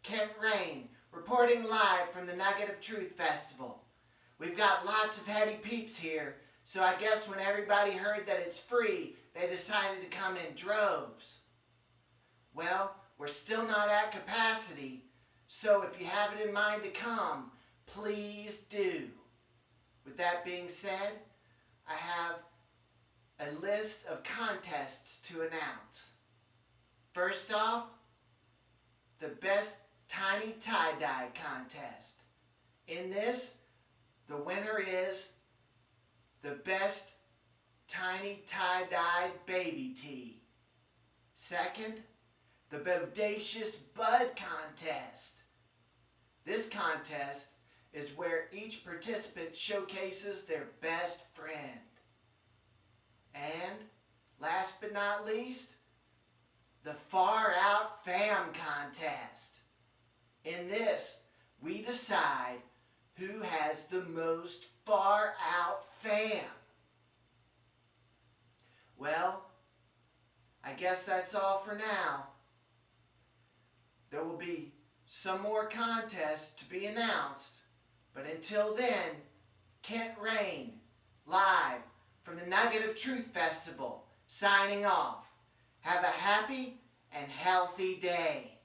Kent Rain, reporting live from the Nugget of Truth Festival. We've got lots of heady peeps here, so I guess when everybody heard that it's free, they decided to come in droves. Well, we're still not at capacity, so if you have it in mind to come, please do. With that being said, I have a list of contests to announce. First off, the best tiny tie-dye contest. In this, the winner is the best tiny tie-dyed baby tee. Second, the bodacious bud contest. This contest is where each participant showcases their best friend. And last but not least, the Far Out Fam contest. In this, we decide who has the most far out fam. Well, I guess that's all for now. There will be some more contests to be announced, but until then, Kent Rain, live from the Nugget of Truth Festival, signing off. Have a happy and healthy day.